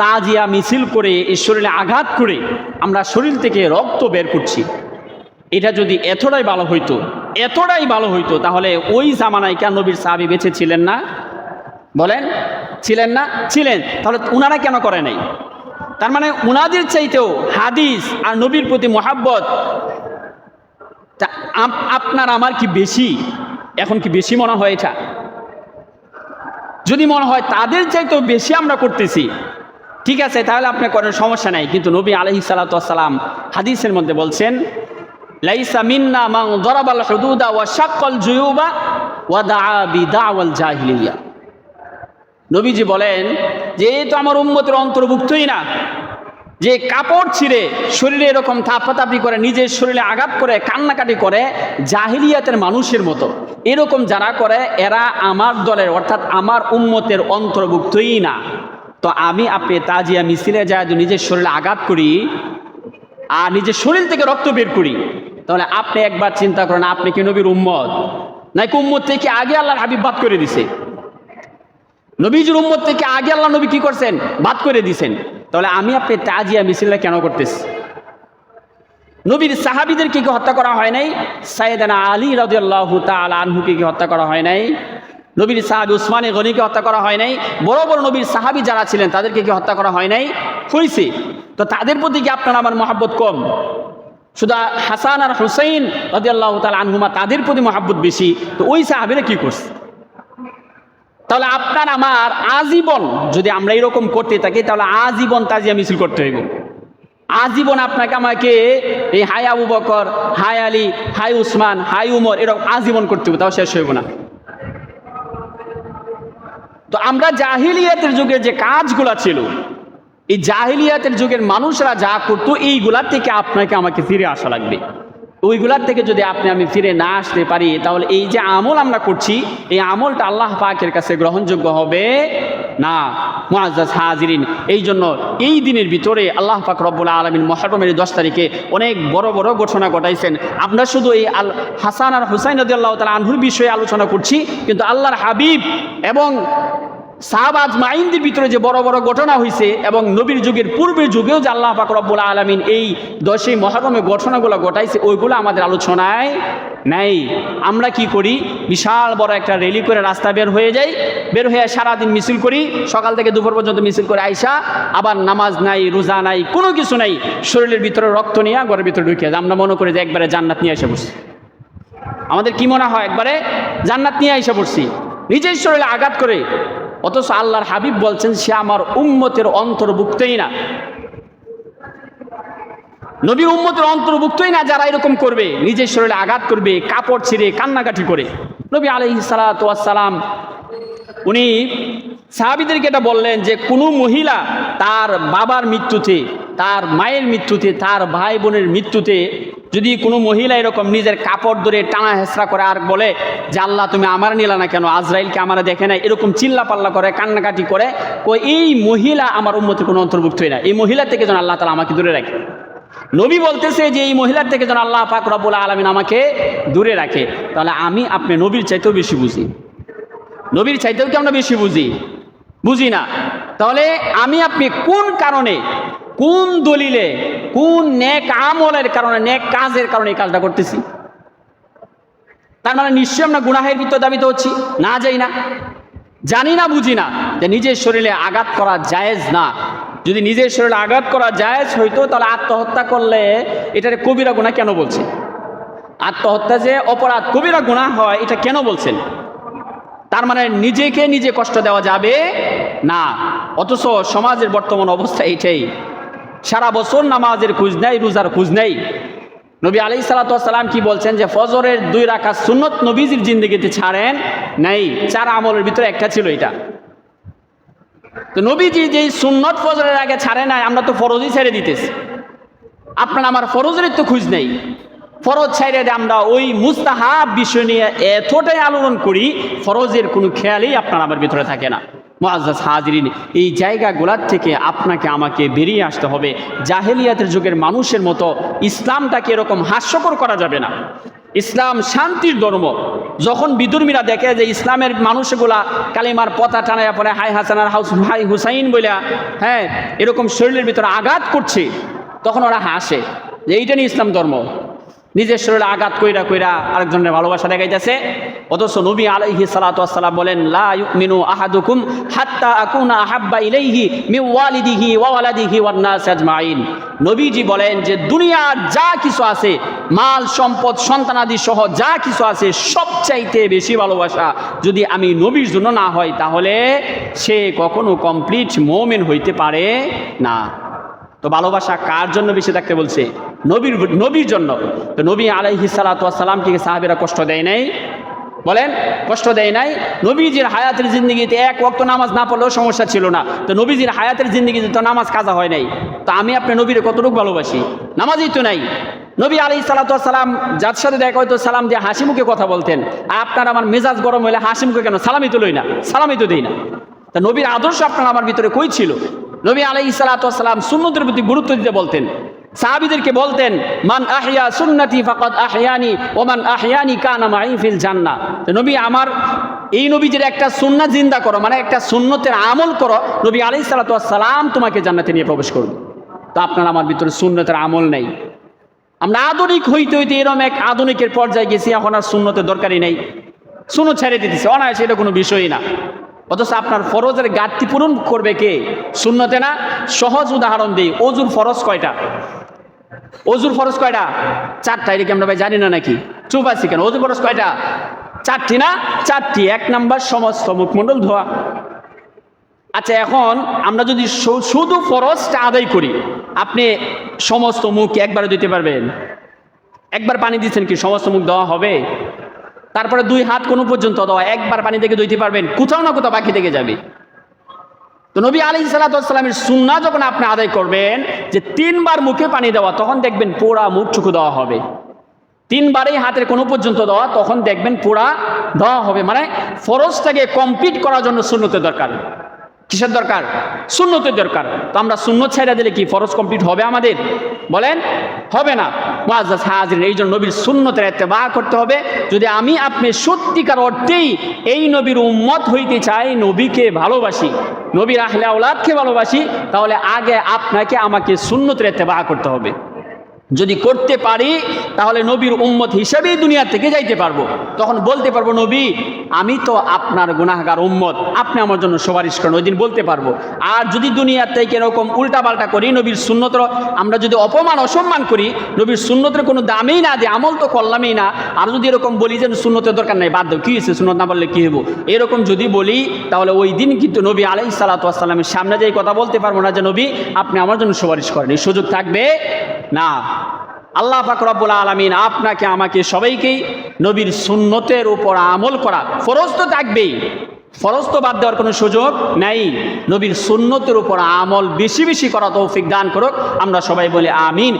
তাজিয়া মিছিল করে এই শরীরে আঘাত করে আমরা শরীর থেকে রক্ত বের করছি, এটা যদি এতটাই ভালো হইতো তাহলে ওই জামানায় কেন নবীর সাহাবী বেঁচে ছিলেন না? বলেন, ছিলেন না? ছিলেন। তাহলে উনারা কেন করে নাই? তার মানে উনাদের চাইতেও হাদিস আর নবীর প্রতি মোহাব্বত আপনার আমার কি বেশি? এখন কি বেশি মনে হয়? এটা যদি মনে হয় তাদের চাইতেও বেশি আমরা করতেছি, ঠিক আছে, তাহলে আপনি করেন, সমস্যা নাই। কিন্তু নবী আলাইহিস সালাতু ওয়াস সালাম হাদিসের মধ্যে বলছেন, লাইসা মিন্না মান দারাবাল হুদুদা ওয়া শাক্কাল জুয়ুবা ওয়া দাআ বিদাওয়াল জাহিলিয়া। নবীজি বলেন যে এই তো আমার উম্মতের অন্তর্ভুক্তই না, যে কাপড় ছিঁড়ে শরীরে এরকম থাপাথাপি করে, নিজের শরীরে আঘাত করে, কান্নাকাটি করে জাহিলিয়াতের মানুষের মতো, এরকম যারা করে এরা আমার দলের অর্থাৎ আমার উম্মতের অন্তর্ভুক্তই না। তো আমি আপনি তাজিয়া মিছিলে যায় যদি নিজের শরীরে আঘাত করি আর নিজের শরীর থেকে রক্ত বের করি, তাহলে আপনি একবার চিন্তা করেন, আপনি কি নবীর উম্মত নাকি উম্মত থেকে আগে আল্লাহর হাবিব বাদ করে দিছে? নবীজির উম্মত থেকে আগে আল্লাহ নবী কি করছেন? বাদ করে দিছেন। তাহলে আমি আপনি তাজিয়া মিছিলটা কেন করতেছি? নবীর সাহাবীদেরকে কি হত্যা করা হয় নাই? সাইয়েদানা আলী রাদিয়াল্লাহু তাআলা আনহুকে কি হত্যা করা হয় নাই? নবীর সাহাবী উসমান গনিকে হত্যা করা হয় নাই? বড় বড় নবীর সাহাবী যারা ছিলেন তাদেরকে কি হত্যা করা হয় নাই? হয়েছে। তো তাদের প্রতি কি আপনার আমার মহব্বত কম? শুধু হাসান আর হুসাইন রাদিয়াল্লাহু তাআলা আনহুমা তাদের প্রতি মহব্বত বেশি। তো ওই সাহাবীরা কি করছে? তাহলে আপনার আমার আজীবন যদি আমরা এরকম করতে থাকি তাহলে আজীবন তাজিয়া মিছিল করতে হইব। আজীবন আপনাকে আমাকে এই হাই আবু বকর, হাই আলী, হাই উসমান, হাই উমর এরকম আজীবন করতে হবে, তাও শেষ হইব না। তো আমরা জাহিলিয়াতের যুগে যে কাজগুলা ছিল, এই জাহিলিয়াতের যুগের মানুষরা যা করতো এইগুলার থেকে আপনাকে আমাকে ফিরে আসা লাগবে। ওইগুলার থেকে যদি আমি ফিরে না আসতে পারি তাহলে এই যে আমল আমরা করছি এই আমলটা আল্লাহ পাকের কাছে গ্রহণযোগ্য হবে না। মুআজ্জাজ হাজিরিন, এই জন্য এই দিনের ভিতরে আল্লাহ পাক রব্বুল আলামিন মুহররমের 10 তারিখে অনেক বড় বড় ঘটনা ঘটাইছেন। আমরা শুধু এই হাসান আর হুসাইন রাদিয়াল্লাহু তাআলা আনহুর বিষয়ে আলোচনা করছি, কিন্তু আল্লাহর হাবিব এবং সাহাবা আজমাইনদের ভিতরে যে বড় বড় ঘটনা হয়েছে এবং নবীর যুগের পূর্বের যুগেও যে আল্লাহ পাক রব্বুল আলামিন এই 10ই মুহররমে ঘটনাগুলো ঘটাইছে ওইগুলো আমাদের আলোচনায় নাই। আমরা কি করি? বিশাল বড় একটা র্যালি করে রাস্তা বের হয়ে সারাদিন মিছিল করি, সকাল থেকে দুপুর পর্যন্ত মিছিল করে আইসা আবার নামাজ নাই, রোজা নাই, কোনো কিছু নাই, শরীরের ভিতরে রক্ত নিয়ে ঘরের ভিতরে ঢুকিয়ে আমরা মনে করি যে একবারে জান্নাত নিয়ে এসে পড়ছি। আমাদের কি মনে হয়? একবারে জান্নাত নিয়ে এসে পড়ছি, নিজের শরীরে আঘাত করে। অথচ আল্লাহর হাবিব বলছেন সে আমার উম্মতের অন্তর্ভুক্তই না, নবীর উম্মতের অন্তর্ভুক্তই না যারা এরকম করবে, নিজের শরীরে আঘাত করবে, কাপড় ছিঁড়ে কান্নাকাটি করে। নবী আলাইহিস সালাতু ওয়াস সালাম উনি সাহাবীদেরকে এটা বললেন যে কোনো মহিলা তার বাবার মৃত্যুতে, তার মায়ের মৃত্যুতে, তার ভাই বোনের মৃত্যুতে যদি কোনো মহিলা এরকম নিজের কাপড় ধরে টানা হেঁচড়া করে আর বলে যে আল্লাহ তুমি আমার নিলা না কেন, আজরাইলকে আমার দেখে নাই, এরকম চিল্লা পাল্লা করে কান্নাকাটি করে, এই মহিলা আমার উম্মতের কোনো অন্তর্ভুক্তই না, এই মহিলা থেকে যেন আল্লাহ তাআলা আমাকে দূরে রাখে। নবী বলতেছে যে এই মহিলার থেকে যেন আল্লাহ পাক রব্বুল আলামিন আমাকে দূরে রাখে। তাহলে আমি আপনি নবীর চাইতেও বেশি বুঝি, নবীর চাইতেও কি আমরা বেশি বুঝি না? তাহলে আমি আপনি কোন কারণে, কোন দলিলে, কোন নেক আমলের কারণে, নেক কাজের কারণে এই কাজটা করতেছি? তার মানে নিশ্চয়ই আমরা গুনাহের ভিতর দাবিত হচ্ছি না, যাই না, জানি না, বুঝি না যে নিজের শরীরে আঘাত করা জায়েজ না। যদি নিজের শরীরে আঘাত করা জায়েজ হইতো তাহলে আত্মহত্যা করলে এটারে কবিরা গুনাহ কেন বলছে? আত্মহত্যা যে অপরাধ, কবিরা গুনাহ হয়, এটা কেন বলছেন? তার মানে নিজেকে নিজে কষ্ট দেওয়া যাবে না। অথচ সমাজের বর্তমান অবস্থা এটাই, সারা বছর নামাজের খোঁজ নেই, রোজার খোঁজ নেই। নবী আলাইহিস সালাতু ওয়াস সালাম কি বলছেন যে ফজরের 2 রাকাত সুন্নত নবীজির জিন্দেগিতে ছাড়েন নাই, 4 আমলের ভিতরে একটা ছিল এটা। তো নবীজি যেই সুন্নত ফজরের আগে ছাড়ে নাই, আমরা তো ফরজই ছেড়ে দিতেছি। আপনার আমার ফরজের তো খোঁজ নেই, ফরজ ছেড়ে আমরা ওই মুস্তাহাব বিষয় নিয়ে এতটাই আলোড়ন করি, ফরজের কোনো খেয়ালই আপনার আমার ভিতরে থাকে না। মুআজ্জাজ হাজিরিন, এই জায়গাগুলোর থেকে আপনাকে আমাকে বেরিয়ে আসতে হবে। জাহেলিয়াতের যুগের মানুষের মতো ইসলামটাকে এরকম হাস্যকর করা যাবে না। ইসলাম শান্তির ধর্ম। যখন বিধর্মীরা দেখে যে ইসলামের মানুষগুলা কালিমার পতা টানায় পরে হাই হাসান আর হাই হুসাইন বলে হ্যাঁ এরকম শরীরের ভিতরে আঘাত করছে, তখন ওরা হাসে যে এইটা নিয়ে ইসলাম ধর্ম। নিজের শরীরে আঘাত কইরা কইরা আরেকজনের ভালোবাসা দেখাইতেছে। অথচ নবী আলাইহিস সালাতু ওয়াস সালাম বলেন, লা ইউমিনু আহাদুকুম হাত্তা আকুনা আহাব্বা ইলাইহি মিন ওয়ালিদিহি ওয়া ওয়ালাদিহি ওয়ান নাস আজমাইন। নবীজি বলেন যে দুনিয়ার যা কিছু আছে, মাল সম্পদ সন্তানাদি সহ যা কিছু আছে, সবচাইতে বেশি ভালোবাসা যদি আমি নবীর জন্য না হয়, তাহলে সে কখনো কমপ্লিট মুমিন হইতে পারে না। তো ভালোবাসা কার জন্য বেশি থাকতে বলছে? নবীর জন্য। তো নবী আলাইহিস সালাতু ওয়াস সালামকে সাহাবীরা কষ্ট দেয় নাই? বলেন, কষ্ট দেয় নাই? নবীজির হায়াতের জিন্দেগিতে এক ওয়াক্ত নামাজ না পড়লেও সমস্যা ছিল না। তো নবীজির হায়াতের জিন্দেগিতে তো নামাজ কাজা হয় নাই। তো আমি আপনি নবীরে কতটুকু ভালোবাসি? নামাজই তো নাই। নবী আলাইহিস সালাতু ওয়াস সালাম যার সাথে দেখা হয়তো সালাম দিয়ে হাসি মুখে কথা বলতেন। আর আপনার আমার মেজাজ গরম হলে হাসি মুখে কেন? সালামই তো লই না, সালামই তো দেই না। তা নবীর আদর্শ আপনার আমার ভিতরে কই ছিল? নবী আলাইহিস সালাতু ওয়াস সালাম সুন্নতের প্রতি গুরুত্ব দিতে বলতেন। সাহাবীদেরকে বলতেন, মান আহইয়া সুন্নতি ফাকাদ আহইয়ানি ওয়া মান আহইয়ানি কানা মাই ফিল জান্নাহ। তো নবী আমার এই নবীজির একটা সুন্নাত জিন্দা করো, মানে একটা সুন্নতের আমল করো, নবী আলাইহিস সালাতু ওয়াস সালাম তোমাকে জান্নাতে নিয়ে প্রবেশ করবে। তো আপনার আমার ভিতরে সুন্নতের আমল নেই। আমরা আধুনিক হইতে হইতে এরকম এক আধুনিকের পর্যায়ে গেছি, এখন আর সুন্নতের দরকারই নেই, সুন্নত ছেড়ে দিতেছে, অনায়াসে, এটা কোনো বিষয়ই না। অথচ আপনার ফরজের ঘাটতি পূরণ করবে কে? সুন্নতে না? সহজ উদাহরণ দিই, অজুর ফরজ কয়টা? অজুর ফরজ কয়টা? 4টা। এটা কি আমরা ভাই জানি না নাকি? চুপ আছি কেন? অজুর ফরজ কয়টা? 4টি না? 4টি। 1 নাম্বার সমস্ত মুখমণ্ডল ধোয়া। আচ্ছা, এখন আমরা যদি শুধু ফরজটা আদায় করি, আপনি সমস্ত মুখ একবারে ধুইতে পারবেন? একবার পানি দিচ্ছেন কি সমস্ত মুখ ধোয়া হবে? তারপরে 2 হাত কোন পর্যন্ত দেওয়া, একবার পানি থেকে ধুইতে পারবেন? কোথাও না কোথাও বাকি থেকে যাবে। তো নবী আলাইহিস সালাতু ওয়াস সালামের সুন্নাহ যখন আপনি আদায় করবেন যে 3 বার মুখে পানি দেওয়া, তখন দেখবেন পুরা মুখটুকু দেওয়া হবে। 3 বারেই হাতের কোন পর্যন্ত দেওয়া, তখন দেখবেন পুরা দেওয়া হবে। মানে ফরজটাকে কমপ্লিট করার জন্য সুন্নতের দরকার। কিসের দরকার? সুন্নতের দরকার। তো আমরা সুন্নত ছেড়ে দিলে কি ফরজ কমপ্লিট হবে আমাদের? বলেন, হবে না। মুআজ্জাজ হাজিরিন, এই জন্য নবীর সুন্নতের ইত্তেবা করতে হবে। যদি আমি আপনি সত্যিকার অর্থেই এই নবীর উম্মত হইতে চাই, নবীকে ভালোবাসি, নবীর আহলে আওলাদকে ভালোবাসি, তাহলে আগে আপনাকে আমাকে সুন্নতের ইত্তেবা করতে হবে। যদি করতে পারি, তাহলে নবীর উম্মত হিসেবেই দুনিয়া থেকে যাইতে পারবো। তখন বলতে পারবো, নবী আমি তো আপনার গুনাহগার উম্মত, আপনি আমার জন্য সুপারিশ করেন, ওই দিন বলতে পারবো। আর যদি দুনিয়ার থেকে এরকম উল্টাপাল্টা করি, নবীর সুন্নতের আমরা যদি অপমান অসম্মান করি, নবীর সুন্নতের কোনো দামেই না দিই, আমল তো করলামই না, আর যদি এরকম বলি যে সুন্নতের দরকার নেই, বাদ দাও, কী হয়েছে, সুন্নত না বললে কী হবো, এরকম যদি বলি, তাহলে ওই দিন কিন্তু নবী আলাইহিস সালাতু ওয়াস সালামের সামনে যেই কথা বলতে পারবো না যে নবী আপনি আমার জন্য সুপারিশ করেন, এই সুযোগ থাকবে না। আল্লাহ পাক রব্বুল আলামিন আপনাকে আমাকে সবাইকেই নবীর সুন্নতের উপর আমল করা, ফরজ তো থাকবেই, ফরজ তো বাদ দেওয়ার কোনো সুযোগ নাই, নবীর সুন্নতের উপর আমল বেশি বেশি করা তৌফিক দান করুক। আমরা সবাই বলি আমিন।